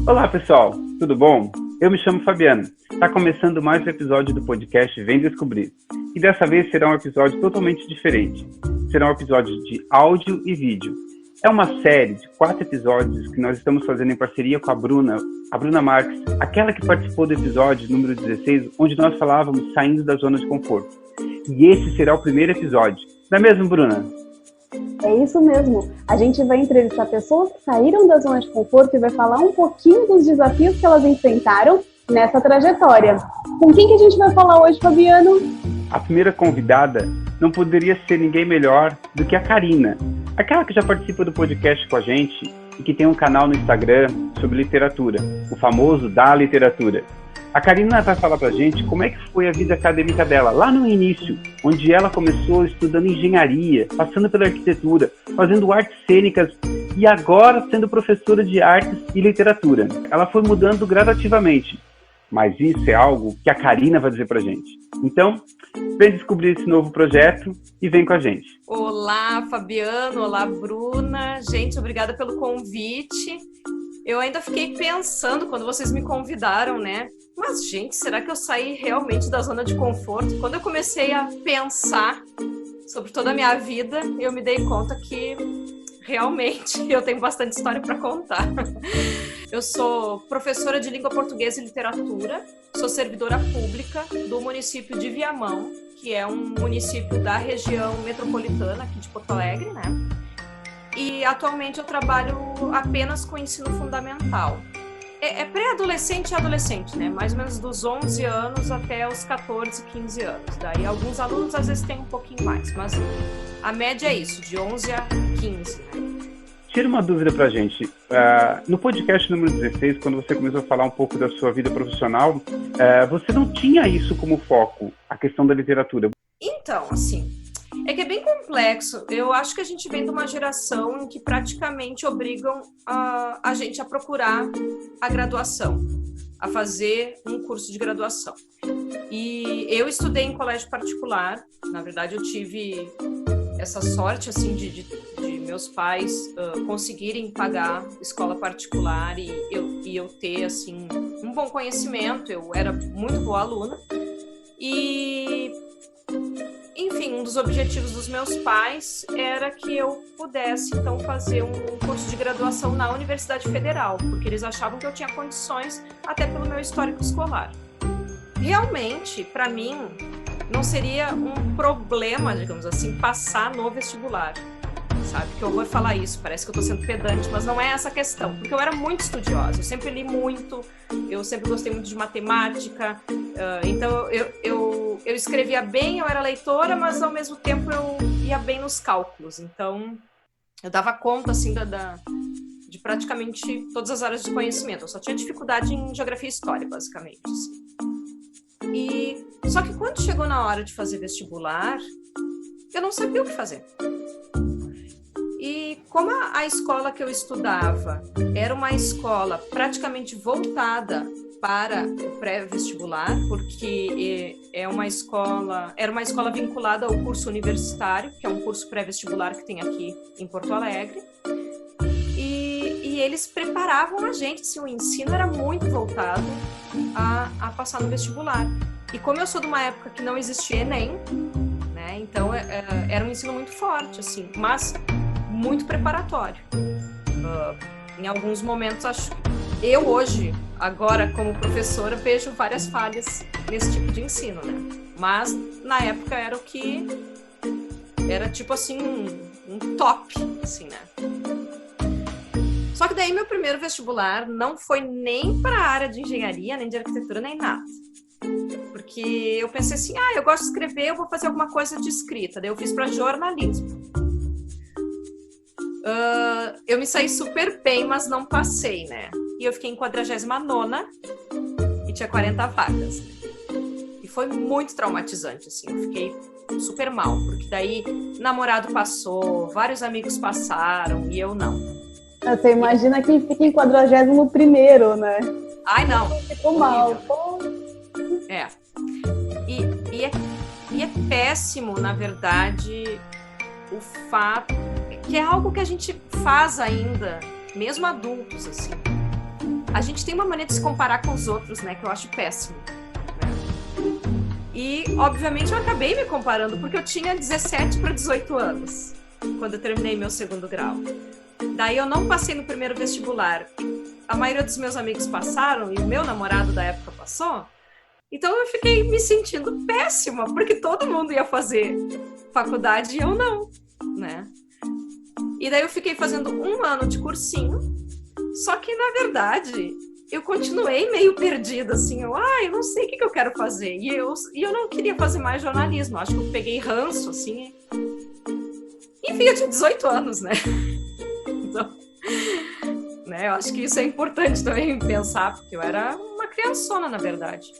Olá, pessoal, tudo bom? Eu me chamo Fabiano. Está começando mais um episódio do podcast Vem Descobrir. E dessa vez será um episódio totalmente diferente. Será um episódio de áudio e vídeo. É uma série de 4 episódios que nós estamos fazendo em parceria com a Bruna Marques, aquela que participou do episódio número 16, onde nós falávamos saindo da zona de conforto. E esse será o primeiro episódio. Não é mesmo, Bruna? É isso mesmo. A gente vai entrevistar pessoas que saíram da zona de conforto e vai falar um pouquinho dos desafios que elas enfrentaram nessa trajetória. Com quem que a gente vai falar hoje, Fabiano? A primeira convidada não poderia ser ninguém melhor do que a Karina, aquela que já participa do podcast com a gente e que tem um canal no Instagram sobre literatura, o famoso Da Literatura. A Karina vai falar pra gente como é que foi a vida acadêmica dela, lá no início, onde ela começou estudando engenharia, passando pela arquitetura, fazendo artes cênicas e agora sendo professora de artes e literatura. Ela foi mudando gradativamente, mas isso é algo que a Karina vai dizer pra gente. Então, vem descobrir esse novo projeto e vem com a gente. Olá, Fabiano, olá, Bruna. Gente, obrigada pelo convite. Eu ainda fiquei pensando quando vocês me convidaram, né? Mas, gente, será que eu saí realmente da zona de conforto? Quando eu comecei a pensar sobre toda a minha vida, eu me dei conta que realmente eu tenho bastante história para contar. Eu sou professora de língua portuguesa e literatura, sou servidora pública do município de Viamão, que é um município da região metropolitana aqui de Porto Alegre, né? E atualmente eu trabalho apenas com ensino fundamental. É pré-adolescente e adolescente, né? Mais ou menos dos 11 anos até os 14, 15 anos. Daí alguns alunos às vezes têm um pouquinho mais, mas a média é isso, de 11 a 15, né? Tira uma dúvida pra gente. No podcast número 16, quando você começou a falar um pouco da sua vida profissional, você não tinha isso como foco, a questão da literatura. Então, assim, é que é bem complexo. Eu acho que a gente vem de uma geração em que praticamente obrigam a gente a procurar a graduação, a fazer um curso de graduação. E eu estudei em colégio particular. Na verdade, eu tive essa sorte, assim, de meus pais conseguirem pagar escola particular e eu ter, assim, um bom conhecimento. Eu era muito boa aluna. E, enfim, um dos objetivos dos meus pais era que eu pudesse, então, fazer um curso de graduação na Universidade Federal, porque eles achavam que eu tinha condições, até pelo meu histórico escolar. Realmente, para mim, não seria um problema, digamos assim, passar no vestibular, sabe? Que eu vou falar isso, parece que eu tô sendo pedante, mas não é essa a questão, porque eu era muito estudiosa, eu sempre li muito, eu sempre gostei muito de matemática, então eu escrevia bem, eu era leitora, mas ao mesmo tempo eu ia bem nos cálculos, então eu dava conta, assim, de praticamente todas as áreas de conhecimento, eu só tinha dificuldade em geografia e história, basicamente, assim. Só que quando chegou na hora de fazer vestibular, eu não sabia o que fazer. E como a escola que eu estudava era uma escola praticamente voltada para o pré-vestibular, porque era uma escola vinculada ao curso universitário, que é um curso pré-vestibular que tem aqui em Porto Alegre, e eles preparavam a gente, assim, o ensino era muito voltado a passar no vestibular. E como eu sou de uma época que não existia Enem, né, então era um ensino muito forte, assim, mas muito preparatório. Em alguns momentos, eu hoje, agora como professora, vejo várias falhas nesse tipo de ensino, né? Mas na época era o que era tipo assim um top, assim, né? Só que daí meu primeiro vestibular não foi nem para a área de engenharia, nem de arquitetura, nem nada. Porque eu pensei assim, eu gosto de escrever, eu vou fazer alguma coisa de escrita. Daí eu fiz para jornalismo. Eu me saí super bem, mas não passei, né? E eu fiquei em 49ª e tinha 40 vagas. E foi muito traumatizante, assim. Eu fiquei super mal, porque daí namorado passou, vários amigos passaram e eu não. Você imagina quem fica em 41º, né? Ai, não. Ficou mal. É. E é péssimo, na verdade, o fato que é algo que a gente faz ainda, mesmo adultos, assim. a gente tem uma maneira de se comparar com os outros, né? Que eu acho péssimo. Né? E, obviamente, eu acabei me comparando, porque eu tinha 17 para 18 anos, quando eu terminei meu segundo grau. Daí eu não passei no primeiro vestibular. A maioria dos meus amigos passaram, e o meu namorado da época passou. Então eu fiquei me sentindo péssima, porque todo mundo ia fazer faculdade e eu não, né? E daí eu fiquei fazendo 1 ano de cursinho, só que, na verdade, eu continuei meio perdida, assim, eu não sei o que eu quero fazer. E eu não queria fazer mais jornalismo, acho que eu peguei ranço, assim. Enfim, eu tinha 18 anos, né? Então, né, eu acho que isso é importante também pensar, porque eu era uma criançona, na verdade.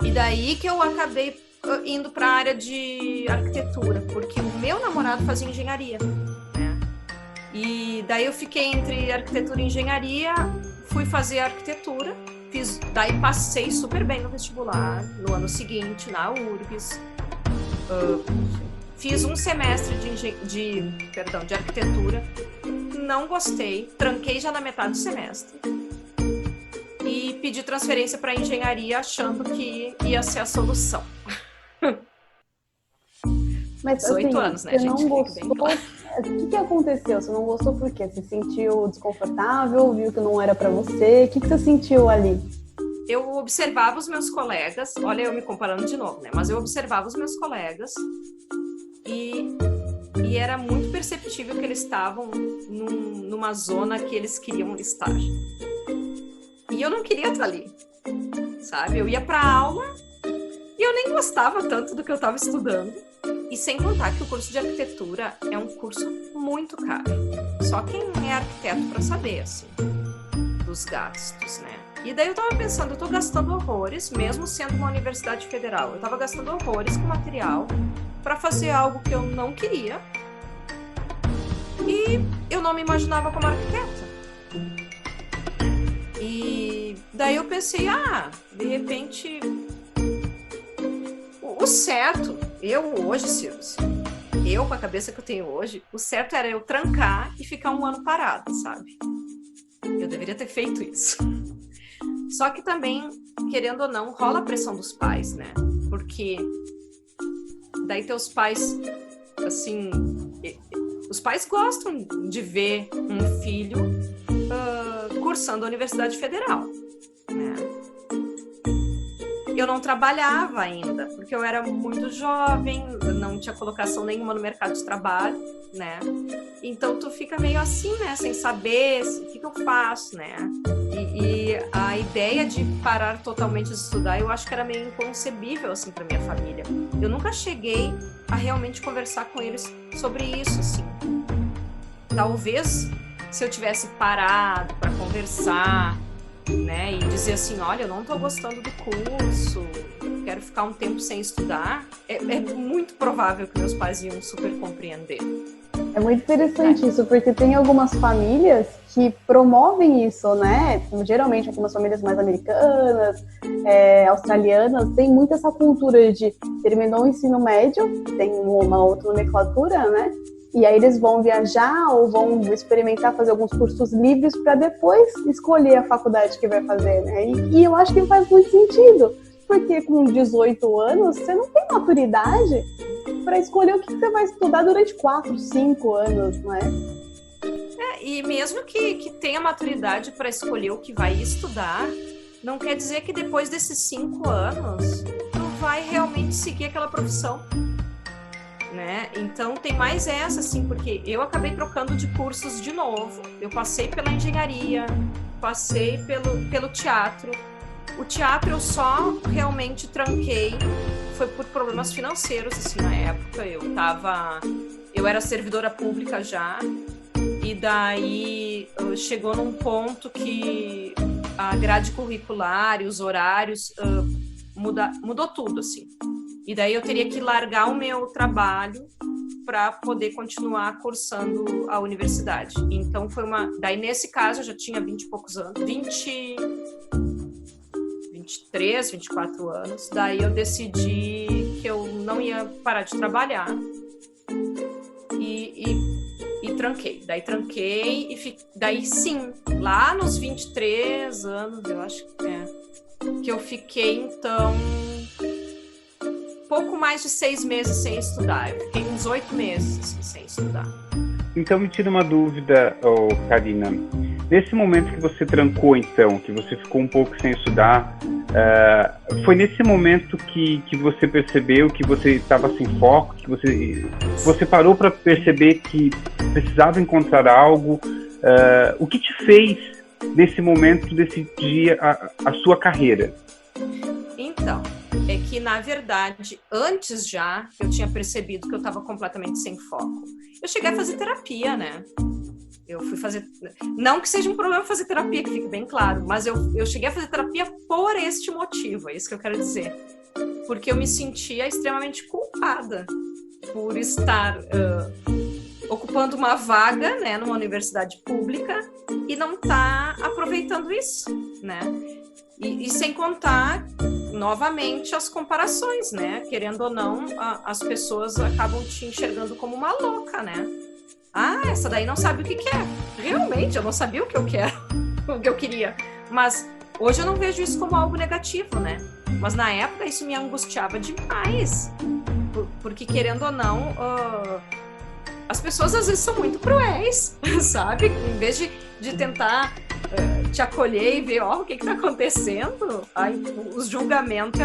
E daí que eu acabei indo para a área de arquitetura, porque o meu namorado fazia engenharia, né? E daí eu fiquei entre arquitetura e engenharia, fui fazer arquitetura, daí passei super bem no vestibular, no ano seguinte, na URGS. Fiz um semestre de arquitetura, não gostei, tranquei já na metade do semestre e pedi transferência para engenharia achando que ia ser a solução. Mas 18 assim, anos, né, você gente? não gostou? O que aconteceu? Você não gostou por quê? Você se sentiu desconfortável? Viu que não era para você? O que você sentiu ali? Eu observava os meus colegas, olha eu me comparando de novo, né? Mas eu observava os meus colegas e era muito perceptível que eles estavam numa zona que eles queriam estar. E eu não queria estar ali, sabe? Eu ia para aula e eu nem gostava tanto do que eu estava estudando. E sem contar que o curso de arquitetura é um curso muito caro. Só quem é arquiteto para saber, assim, dos gastos, né? E daí eu tava pensando, eu tô gastando horrores, mesmo sendo uma universidade federal. Eu tava gastando horrores com material para fazer algo que eu não queria. E eu não me imaginava como arquiteta. E daí eu pensei, de repente, o certo, eu hoje, Silvio, eu com a cabeça que eu tenho hoje, o certo era eu trancar e ficar 1 ano parada, sabe? Eu deveria ter feito isso. Só que também, querendo ou não, rola a pressão dos pais, né? Porque daí teus pais, assim, os pais gostam de ver um filho cursando a Universidade Federal, né? Eu não trabalhava ainda, porque eu era muito jovem, não tinha colocação nenhuma no mercado de trabalho, né? Então tu fica meio assim, né? Sem saber o que eu faço, né? E a ideia de parar totalmente de estudar, eu acho que era meio inconcebível, assim, para minha família. Eu nunca cheguei a realmente conversar com eles sobre isso, assim. Talvez, se eu tivesse parado para conversar, né, e dizer assim, olha, eu não estou gostando do curso, quero ficar um tempo sem estudar, é muito provável que meus pais iam super compreender. É muito interessante isso, porque tem algumas famílias que promovem isso, né? Geralmente algumas famílias mais americanas, australianas, tem muito essa cultura de terminou o ensino médio, tem uma outra nomenclatura, né? E aí eles vão viajar ou vão experimentar fazer alguns cursos livres para depois escolher a faculdade que vai fazer, né? E eu acho que faz muito sentido, porque com 18 anos você não tem maturidade para escolher o que você vai estudar durante 4, 5 anos, não é? E mesmo que tenha maturidade para escolher o que vai estudar, não quer dizer que depois desses 5 anos tu vai realmente seguir aquela profissão. Né? Então tem mais essa, assim, porque eu acabei trocando de cursos de novo. Eu passei pela engenharia, passei pelo teatro. O teatro eu só realmente tranquei, foi por problemas financeiros, assim, na época. Eu era servidora pública já, e daí chegou num ponto que a grade curricular e os horários mudou tudo, assim. E daí eu teria que largar o meu trabalho para poder continuar cursando a universidade. Então foi daí nesse caso eu já tinha 20 e poucos anos, 23, 24 anos. Daí eu decidi que eu não ia parar de trabalhar e tranquei. Daí tranquei e daí sim, lá nos 23 anos, eu acho que eu fiquei, então, pouco mais de 6 meses sem estudar. Eu fiquei uns 8 meses assim, sem estudar. Então me tira uma dúvida, Karina. Nesse momento que você você ficou um pouco sem estudar, foi nesse momento que você percebeu que você estava sem foco, que você parou para perceber que precisava encontrar algo? O que te fez, nesse momento, decidir a sua carreira? Então, é que, na verdade, antes já, eu tinha percebido que eu estava completamente sem foco. Eu cheguei a fazer terapia, né? Eu fui fazer... Não que seja um problema fazer terapia, que fique bem claro, mas eu cheguei a fazer terapia por este motivo, é isso que eu quero dizer. Porque eu me sentia extremamente culpada por estar ocupando uma vaga, né, numa universidade pública e não estar aproveitando isso, né? E sem contar, novamente, as comparações, né? Querendo ou não, as pessoas acabam te enxergando como uma louca, né? Ah, essa daí não sabe o que quer. Realmente, eu não sabia o que eu quero, o que eu queria. Mas hoje eu não vejo isso como algo negativo, né? Mas na época isso me angustiava demais. Porque, querendo ou não, as pessoas às vezes são muito cruéis, sabe? Em vez de tentar te acolher e ver, o que está acontecendo, aí, os julgamentos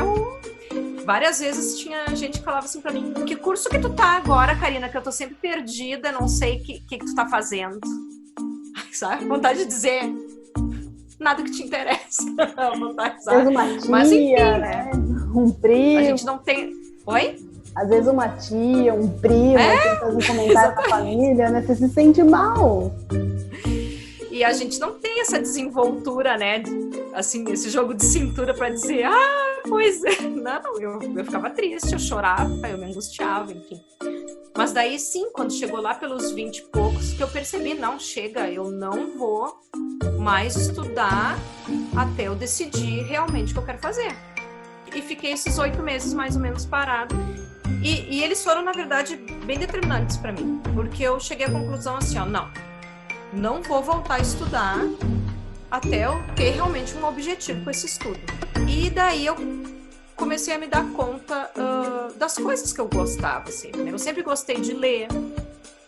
Várias vezes tinha gente que falava assim pra mim: que curso que tu tá agora, Karina? Que eu tô sempre perdida, não sei o que tu tá fazendo. Sabe? Vontade de dizer nada que te interessa. Vontade, sabe? Uma tia, mas enfim, né? Um primo. A gente não tem... Oi? Às vezes uma tia, um primo, que faz um comentário com a família, né? Você se sente mal. E a gente não tem essa desenvoltura, né? Assim, esse jogo de cintura pra dizer, pois é. Não, eu ficava triste, eu chorava, eu me angustiava, enfim. Mas daí sim, quando chegou lá pelos 20 e poucos, que eu percebi, não, chega, eu não vou mais estudar até eu decidir realmente o que eu quero fazer. E fiquei esses 8 meses mais ou menos parado. E eles foram, na verdade, bem determinantes pra mim. Porque eu cheguei à conclusão assim, não vou voltar a estudar até eu ter realmente um objetivo com esse estudo. E daí eu comecei a me dar conta das coisas que eu gostava, assim, né? Eu sempre gostei de ler,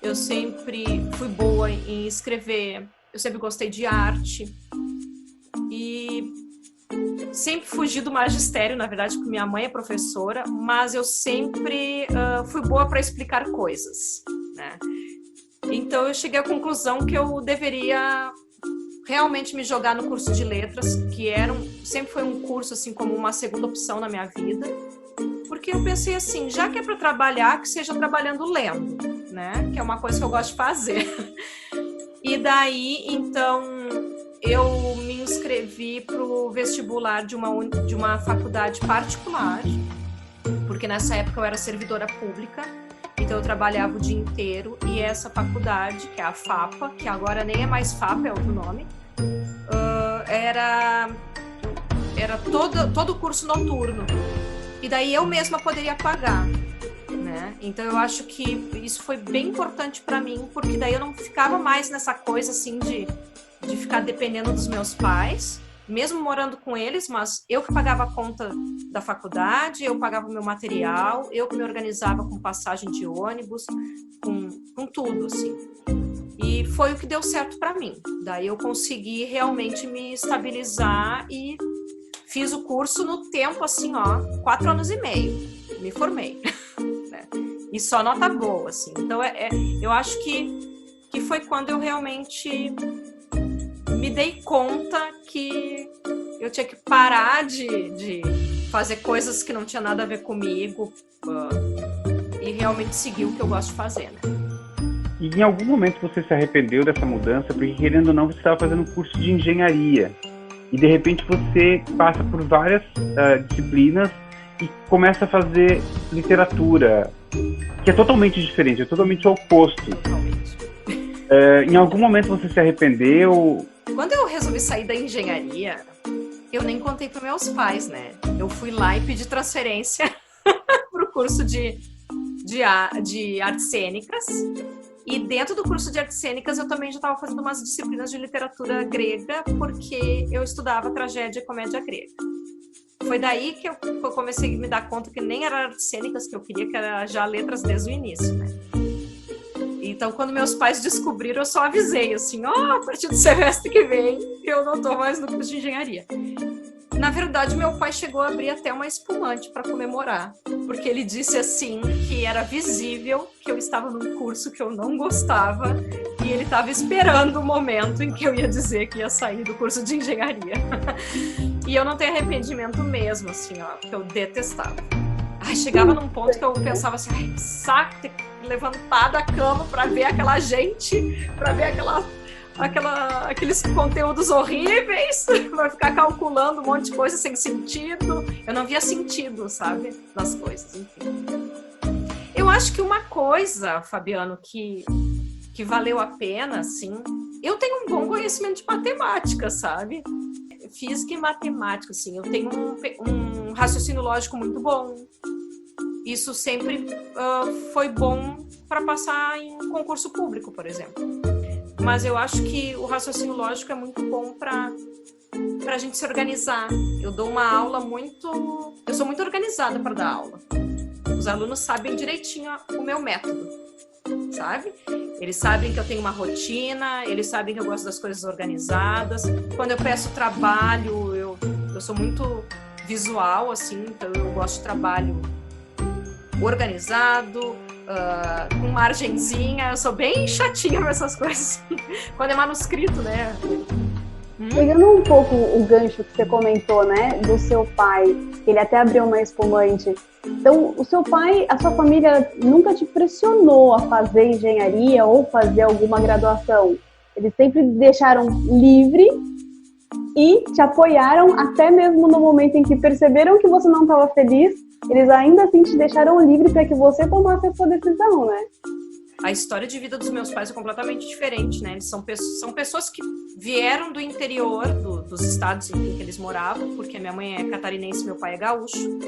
eu sempre fui boa em escrever, eu sempre gostei de arte e sempre fugi do magistério, na verdade, porque minha mãe é professora, mas eu sempre fui boa para explicar coisas, né? Então eu cheguei à conclusão que eu deveria realmente me jogar no curso de letras, que sempre foi um curso assim como uma segunda opção na minha vida, porque eu pensei assim, já que é para trabalhar, que seja trabalhando lendo, né? Que é uma coisa que eu gosto de fazer. E daí, então, eu me inscrevi para o vestibular de uma faculdade particular, porque nessa época eu era servidora pública. Então eu trabalhava o dia inteiro e essa faculdade, que é a FAPA, que agora nem é mais FAPA, é outro nome, era todo o curso noturno. E daí eu mesma poderia pagar, né? Então eu acho que isso foi bem importante para mim, porque daí eu não ficava mais nessa coisa assim de ficar dependendo dos meus pais, mesmo morando com eles, mas eu que pagava a conta da faculdade, eu pagava o meu material, eu que me organizava com passagem de ônibus, com tudo, assim. E foi o que deu certo para mim. Daí eu consegui realmente me estabilizar e fiz o curso no tempo, assim, 4 anos e meio. Me formei. Né? E só nota boa, assim. Então, eu acho que foi quando eu realmente me dei conta que eu tinha que parar de fazer coisas que não tinha nada a ver comigo e realmente seguir o que eu gosto de fazer, né? E em algum momento você se arrependeu dessa mudança, porque querendo ou não, você estava fazendo um curso de engenharia e de repente você passa por várias disciplinas e começa a fazer literatura, que é totalmente diferente, é totalmente oposto. Totalmente. Em algum momento você se arrependeu? Quando eu resolvi sair da engenharia, eu nem contei para meus pais, né? Eu fui lá e pedi transferência para o curso de artes cênicas E dentro do curso de artes cênicas eu também já estava fazendo umas disciplinas de literatura grega, porque eu estudava tragédia e comédia grega. Foi daí que eu comecei a me dar conta que nem era artes cênicas que eu queria, que era já letras desde o início, né? Então, quando meus pais descobriram, eu só avisei, assim, a partir do semestre que vem, eu não estou mais no curso de engenharia. Na verdade, meu pai chegou a abrir até uma espumante para comemorar, porque ele disse assim que era visível que eu estava num curso que eu não gostava e ele estava esperando o momento em que eu ia dizer que ia sair do curso de engenharia. E eu não tenho arrependimento mesmo, assim, que eu detestava. Chegava num ponto que eu pensava assim, que saco ter que levantar da cama para ver aquela gente, para ver aqueles conteúdos horríveis, vai ficar calculando um monte de coisa sem sentido. Eu não via sentido, sabe, nas coisas, enfim. Eu acho que uma coisa, Fabiano, que valeu a pena, assim, eu tenho um bom conhecimento de matemática, sabe? Física e matemática, assim, eu tenho um raciocínio lógico muito bom. Isso sempre foi bom para passar em concurso público, por exemplo. Mas eu acho que o raciocínio lógico é muito bom para a gente se organizar. Eu dou uma aula eu sou muito organizada para dar aula. Os alunos sabem direitinho o meu método, sabe? Eles sabem que eu tenho uma rotina, eles sabem que eu gosto das coisas organizadas. Quando eu peço trabalho, eu sou muito visual, assim, então eu gosto de trabalho organizado, com margenzinha. Eu sou bem chatinha com essas coisas. Quando é manuscrito, né? Pegando um pouco o gancho que você comentou, né, do seu pai, que ele até abriu uma espumante. Então, o seu pai, a sua família nunca te pressionou a fazer engenharia ou fazer alguma graduação? Eles sempre deixaram livre e te apoiaram até mesmo no momento em que perceberam que você não estava feliz, eles ainda assim te deixaram livre para que você tomasse a sua decisão, né? A história de vida dos meus pais é completamente diferente, né? Eles são pessoas que vieram do interior dos estados em que eles moravam, porque minha mãe é catarinense e meu pai é gaúcho.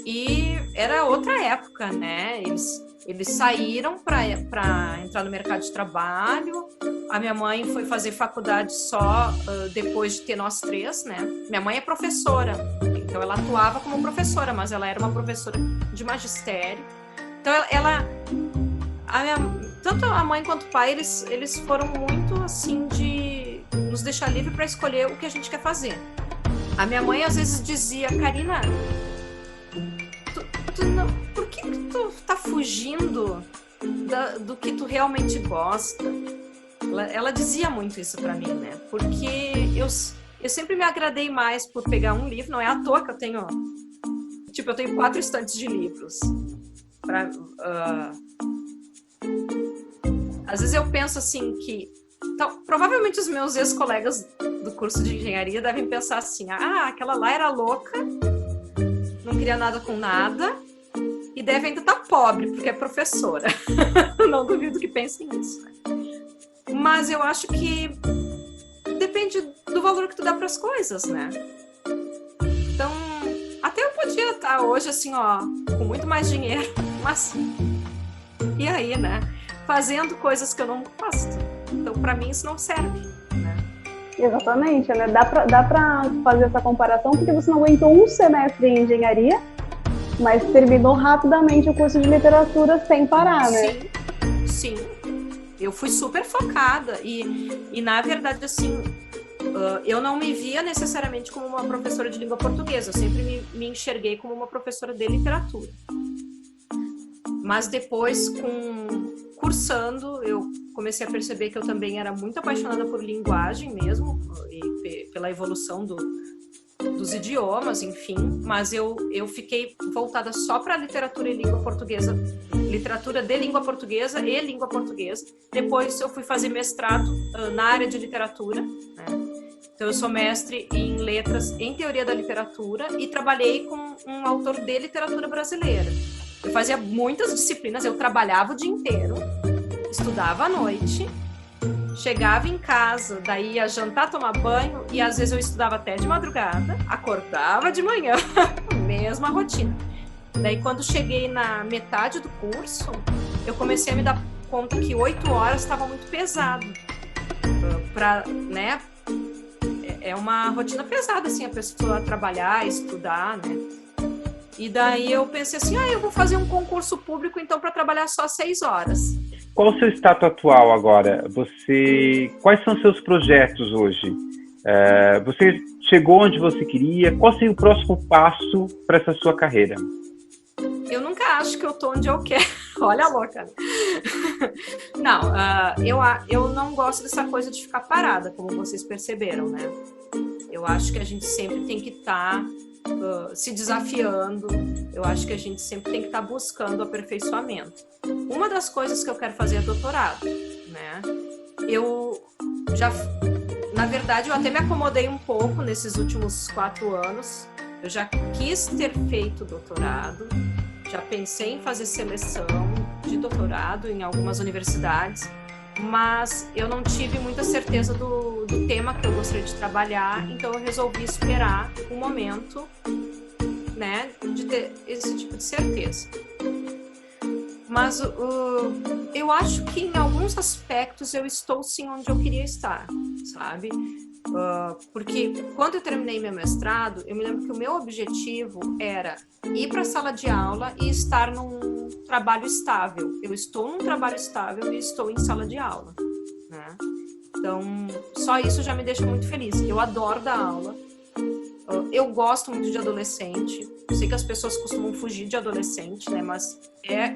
E era outra época, né? Eles saíram para entrar no mercado de trabalho. A minha mãe foi fazer faculdade só depois de ter nós três, né? Minha mãe é professora, então ela atuava como professora, mas ela era uma professora de magistério. Então tanto a mãe quanto o pai, eles foram muito assim de nos deixar livre para escolher o que a gente quer fazer. A minha mãe às vezes dizia: Karina, por que tu tá fugindo do que tu realmente gosta? Ela dizia muito isso para mim, né? Porque eu sempre me agradei mais por pegar um livro. Não é à toa que eu tenho 4 estantes de livros. Às vezes eu penso assim que provavelmente os meus ex-colegas do curso de engenharia devem pensar assim: aquela lá era louca, não queria nada com nada e deve ainda estar pobre porque é professora. Não duvido que pensem nisso, né? Mas eu acho que depende do valor que tu dá para as coisas, né? Então, até eu podia estar hoje assim, com muito mais dinheiro, mas e aí, né? Fazendo coisas que eu não gosto. Então, para mim, isso não serve, né? Exatamente, né? Dá pra fazer essa comparação porque você não aguentou um semestre em engenharia, mas terminou rapidamente o curso de literatura sem parar, né? Sim. Eu fui super focada e na verdade, assim, eu não me via necessariamente como uma professora de língua portuguesa. Eu sempre me enxerguei como uma professora de literatura. Mas depois, cursando, eu comecei a perceber que eu também era muito apaixonada por linguagem mesmo, e pela evolução dos idiomas, enfim. Mas eu fiquei voltada só para literatura e língua portuguesa, literatura de língua portuguesa e língua portuguesa. Depois eu fui fazer mestrado na área de literatura, né? Então eu sou mestre em letras, em teoria da literatura, e trabalhei com um autor de literatura brasileira. Eu fazia muitas disciplinas, eu trabalhava o dia inteiro, estudava à noite, chegava em casa, daí ia jantar, tomar banho, e às vezes eu estudava até de madrugada, acordava de manhã, mesma rotina. Daí quando cheguei na metade do curso, eu comecei a me dar conta que 8 horas estava muito pesado. Né? É uma rotina pesada, assim, a pessoa trabalhar, estudar, né? E daí eu pensei assim, eu vou fazer um concurso público, então, para trabalhar só 6 horas. Qual o seu status atual agora? Quais são os seus projetos hoje? Você chegou onde você queria? Qual seria o próximo passo para essa sua carreira? Eu nunca acho que eu tô onde eu quero. Olha a louca. Não, eu não gosto dessa coisa de ficar parada, como vocês perceberam, né? Eu acho que a gente sempre tem que estar se desafiando. Eu acho que a gente sempre tem que estar buscando aperfeiçoamento. Uma das coisas que eu quero fazer é doutorado, né? Na verdade, eu até me acomodei um pouco nesses últimos 4 anos. Eu já quis ter feito doutorado, já pensei em fazer seleção de doutorado em algumas universidades, mas eu não tive muita certeza do tema que eu gostaria de trabalhar, então eu resolvi esperar um momento, né, de ter esse tipo de certeza. Mas eu acho que em alguns aspectos eu estou sim onde eu queria estar, sabe? Porque quando eu terminei meu mestrado, eu me lembro que o meu objetivo era ir para a sala de aula e estar num trabalho estável. Eu estou num trabalho estável e estou em sala de aula, né? Então, só isso já me deixa muito feliz. Eu adoro dar aula. Eu gosto muito de adolescente. Eu sei que as pessoas costumam fugir de adolescente, né? Mas é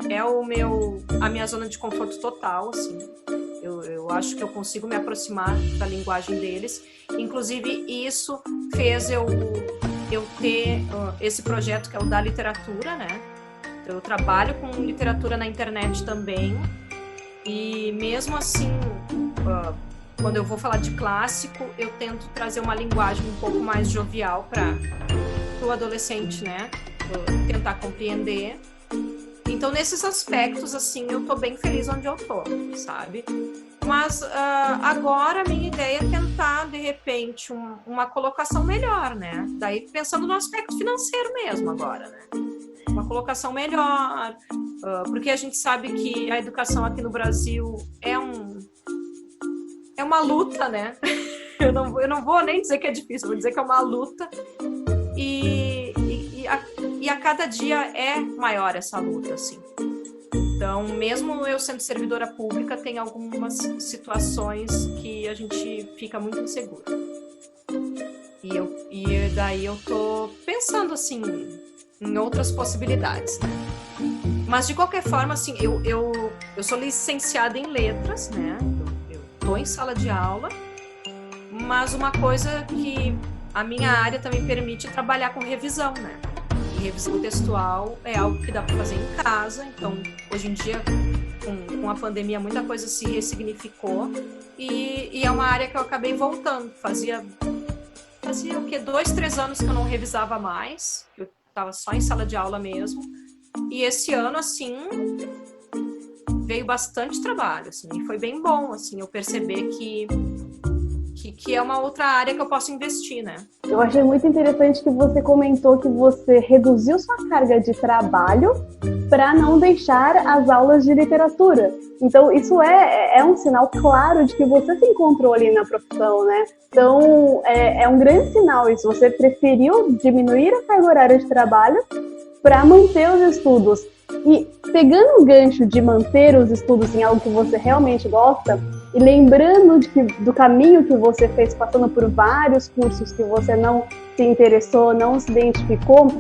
a minha zona de conforto total, assim. Eu acho que eu consigo me aproximar da linguagem deles. Inclusive, isso fez eu ter esse projeto que é o da literatura, né? Então, eu trabalho com literatura na internet também. E mesmo assim, quando eu vou falar de clássico, eu tento trazer uma linguagem um pouco mais jovial para o adolescente, né? Tentar compreender. Então, nesses aspectos, assim, eu tô bem feliz onde eu tô, sabe? Mas agora a minha ideia é tentar, de repente, uma colocação melhor, né? Daí, pensando no aspecto financeiro mesmo agora, né? Uma colocação melhor, porque a gente sabe que a educação aqui no Brasil é uma luta, né? Eu não vou nem dizer que é difícil, vou dizer que é uma luta. E a cada dia é maior essa luta, assim. Então, mesmo eu sendo servidora pública, tem algumas situações que a gente fica muito inseguro. E daí eu tô pensando, assim, em outras possibilidades, né? Mas, de qualquer forma, assim, eu sou licenciada em letras, né? Eu tô em sala de aula, mas uma coisa que a minha área também permite é trabalhar com revisão, né? E revisão textual é algo que dá para fazer em casa, então, hoje em dia, com a pandemia, muita coisa se ressignificou e é uma área que eu acabei voltando. Fazia o quê? 2, 3 anos que eu não revisava mais, eu estava só em sala de aula mesmo, e esse ano, assim, veio bastante trabalho, assim, e foi bem bom, assim, eu perceber que é uma outra área que eu posso investir, né? Eu achei muito interessante que você comentou que você reduziu sua carga de trabalho para não deixar as aulas de literatura. Então, isso é um sinal claro de que você se encontrou ali na profissão, né? Então, é um grande sinal isso. Você preferiu diminuir a carga horária de trabalho para manter os estudos. E pegando o gancho de manter os estudos em algo que você realmente gosta, e lembrando do caminho que você fez, passando por vários cursos que você não se interessou, não se identificou,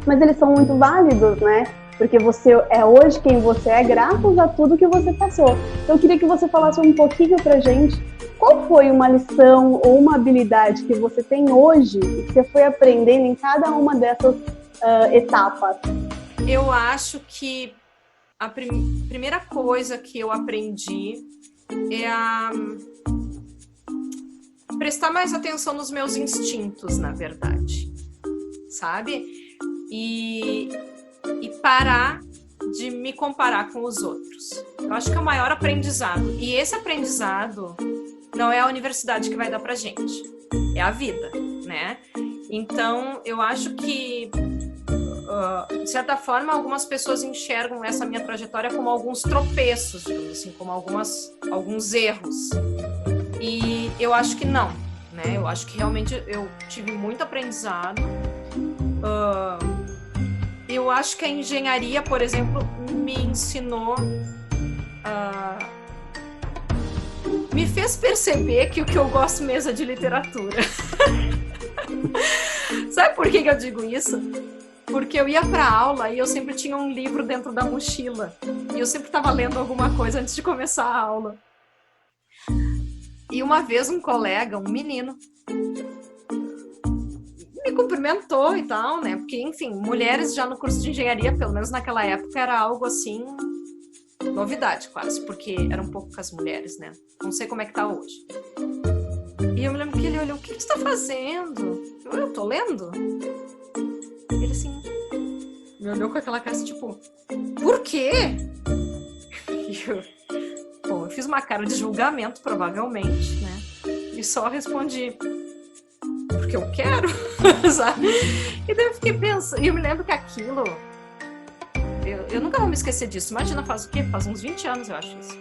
mas eles são muito válidos, né? Porque você é hoje quem você é graças a tudo que você passou. Então eu queria que você falasse um pouquinho pra gente qual foi uma lição ou uma habilidade que você tem hoje e que você foi aprendendo em cada uma dessas etapas. Eu acho que a primeira coisa que eu aprendi é a prestar mais atenção nos meus instintos, na verdade, sabe? E parar de me comparar com os outros. Eu acho que é o maior aprendizado. E esse aprendizado não é a universidade que vai dar pra gente, é a vida, né? Então, eu acho que de certa forma, algumas pessoas enxergam essa minha trajetória como alguns tropeços, digamos assim, como alguns erros. E eu acho que não, né? Eu acho que realmente eu tive muito aprendizado. Eu acho que a engenharia, por exemplo, me ensinou, me fez perceber que o que eu gosto mesmo é de literatura. Sabe por que eu digo isso? Porque eu ia para aula e eu sempre tinha um livro dentro da mochila. E eu sempre estava lendo alguma coisa antes de começar a aula. E uma vez um colega, um menino, me cumprimentou e tal, né? Porque, enfim, mulheres já no curso de engenharia, pelo menos naquela época, era algo assim, novidade quase, porque eram poucas mulheres, né? Não sei como é que tá hoje. E eu me lembro que ele olhou, o que você tá fazendo? Eu tô lendo? Ele assim, me olhou com aquela cara assim, tipo, por quê? Bom, eu fiz uma cara de julgamento, provavelmente, né? E só respondi, porque eu quero, sabe? E daí eu fiquei pensando, e eu me lembro que aquilo, eu nunca vou me esquecer disso. Imagina, faz o quê? Faz uns 20 anos, eu acho isso.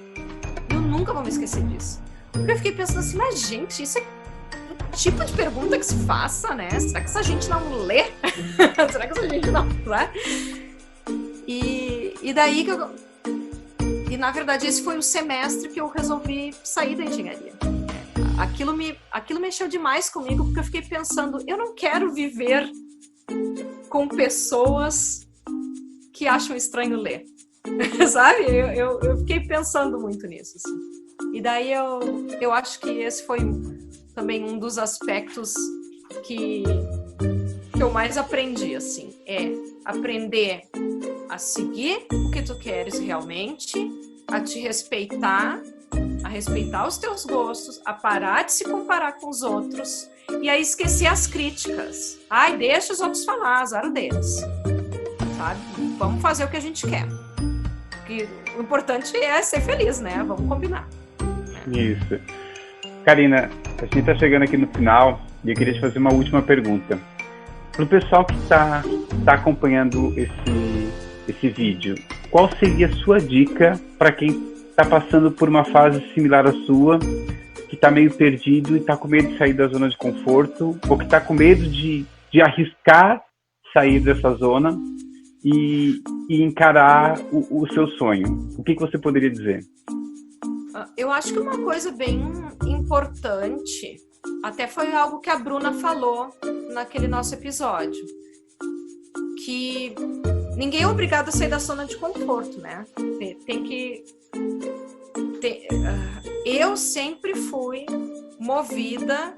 Eu nunca vou me esquecer disso. Porque eu fiquei pensando assim, mas gente, isso é o tipo de pergunta que se faça, né? Será que essa gente não lê? Será que essa gente não lê? E daí que eu... E, na verdade, esse foi o semestre que eu resolvi sair da engenharia. Aquilo mexeu demais comigo, porque eu fiquei pensando, eu não quero viver com pessoas que acham estranho ler. Sabe? Eu fiquei pensando muito nisso, assim. E daí eu acho que esse foi também um dos aspectos que eu mais aprendi, assim. É aprender a seguir o que tu queres realmente, a te respeitar, a respeitar os teus gostos, a parar de se comparar com os outros e a esquecer as críticas. Ai, deixa os outros falar, azar deles. Sabe? Vamos fazer o que a gente quer. Porque o importante é ser feliz, né? Vamos combinar. Isso. Karina, a gente está chegando aqui no final e eu queria te fazer uma última pergunta. Para o pessoal que está acompanhando esse vídeo, qual seria a sua dica para quem está passando por uma fase similar à sua, que está meio perdido e está com medo de sair da zona de conforto, ou que está com medo de arriscar sair dessa zona e encarar o seu sonho? O que você poderia dizer? Eu acho que uma coisa bem importante, até foi algo que a Bruna falou naquele nosso episódio, que ninguém é obrigado a sair da zona de conforto, né? Eu sempre fui movida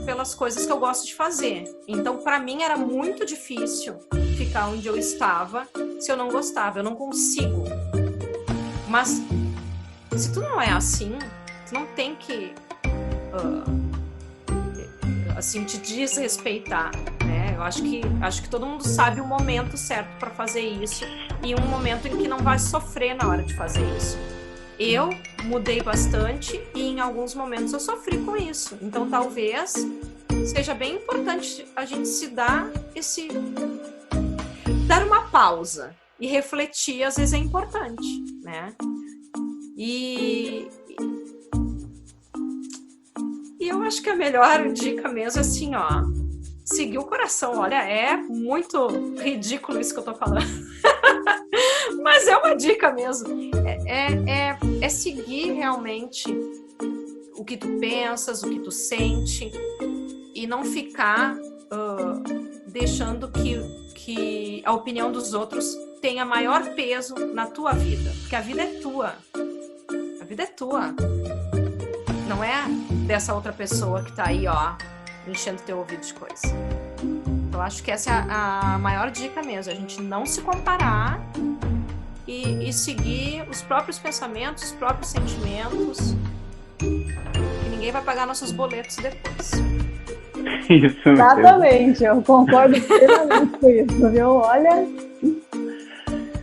pelas coisas que eu gosto de fazer. Então, para mim, era muito difícil ficar onde eu estava se eu não gostava. Eu não consigo. Mas, se tu não é assim, tu não tem que assim, te desrespeitar, né? Eu acho que todo mundo sabe o momento certo para fazer isso e um momento em que não vai sofrer na hora de fazer isso. Eu mudei bastante e em alguns momentos eu sofri com isso. Então, talvez seja bem importante a gente se dar uma pausa e refletir, às vezes é importante, né? E eu acho que a melhor dica mesmo é assim, ó, seguir o coração. Olha, é muito ridículo isso que eu tô falando. Mas é uma dica mesmo. É seguir realmente o que tu pensas, o que tu sente e não ficar deixando que a opinião dos outros tenha maior peso na tua vida. Porque a vida é tua. A vida é tua. Não é dessa outra pessoa que tá aí, ó, enchendo teu ouvido de coisa. Então, acho que essa é a maior dica mesmo. A gente não se comparar e seguir os próprios pensamentos, os próprios sentimentos. Que ninguém vai pagar nossos boletos depois. Isso mesmo. Exatamente, eu concordo plenamente com isso, viu? Olha...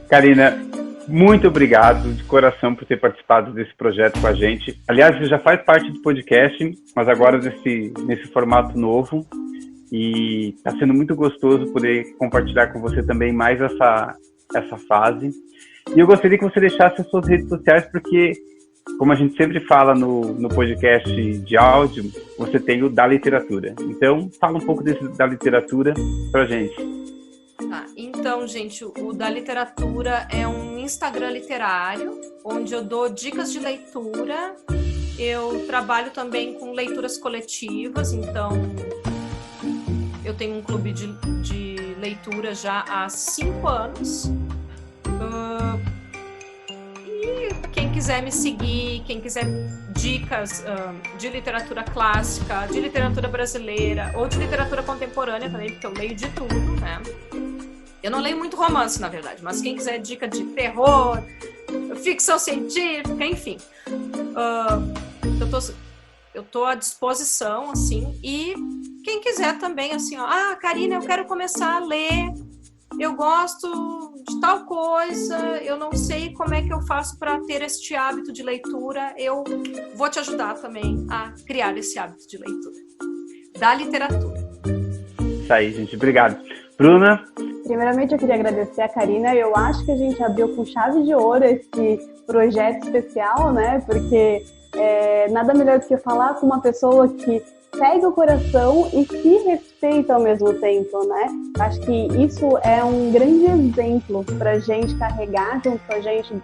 Karina, muito obrigado de coração por ter participado desse projeto com a gente. Aliás, você já faz parte do podcast, mas agora nesse formato novo. E está sendo muito gostoso poder compartilhar com você também mais essa fase. E eu gostaria que você deixasse as suas redes sociais, porque, como a gente sempre fala no podcast de áudio, você tem o Da Literatura. Então, fala um pouco da literatura pra gente. Tá, então, gente, o Da Literatura é um Instagram literário, onde eu dou dicas de leitura. Eu trabalho também com leituras coletivas, então eu tenho um clube de leitura já há 5 anos. E quem quiser me seguir, quem quiser dicas de literatura clássica, de literatura brasileira ou de literatura contemporânea também, porque eu leio de tudo, né? Eu não leio muito romance, na verdade, mas quem quiser dica de terror, ficção científica, enfim. Eu tô à disposição, assim, e quem quiser também, assim, ó, Karina, eu quero começar a ler, eu gosto de tal coisa, eu não sei como é que eu faço para ter este hábito de leitura, eu vou te ajudar também a criar esse hábito de leitura. Da literatura. Isso aí, gente. Obrigado. Bruna? Primeiramente, eu queria agradecer a Karina. Eu acho que a gente abriu com chave de ouro esse projeto especial, né? Porque nada melhor do que falar com uma pessoa que segue o coração e se respeita ao mesmo tempo, né? Acho que isso é um grande exemplo para a gente carregar junto com a gente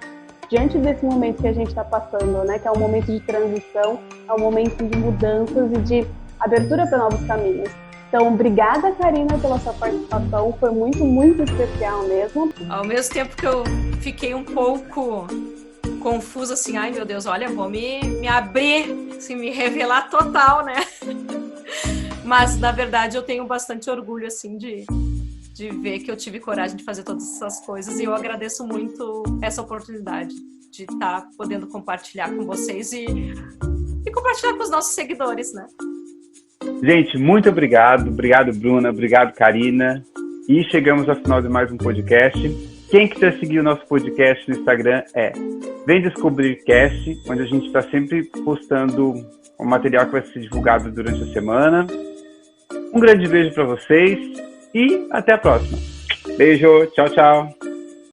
diante desse momento que a gente está passando, né? Que é um momento de transição, é um momento de mudanças e de abertura para novos caminhos. Então, obrigada, Karina, pela sua participação. Foi muito, muito especial mesmo. Ao mesmo tempo que eu fiquei um pouco confusa, assim, ai meu Deus, olha, vou me abrir, assim, me revelar total, né? Mas, na verdade, eu tenho bastante orgulho, assim, de ver que eu tive coragem de fazer todas essas coisas, e eu agradeço muito essa oportunidade de estar podendo compartilhar com vocês e compartilhar com os nossos seguidores, né? Gente, muito obrigado. Obrigado, Bruna. Obrigado, Karina. E chegamos ao final de mais um podcast. Quem quiser seguir o nosso podcast no Instagram Vem Descobrir Cast, onde a gente está sempre postando o material que vai ser divulgado durante a semana. Um grande beijo para vocês e até a próxima. Beijo, tchau, tchau.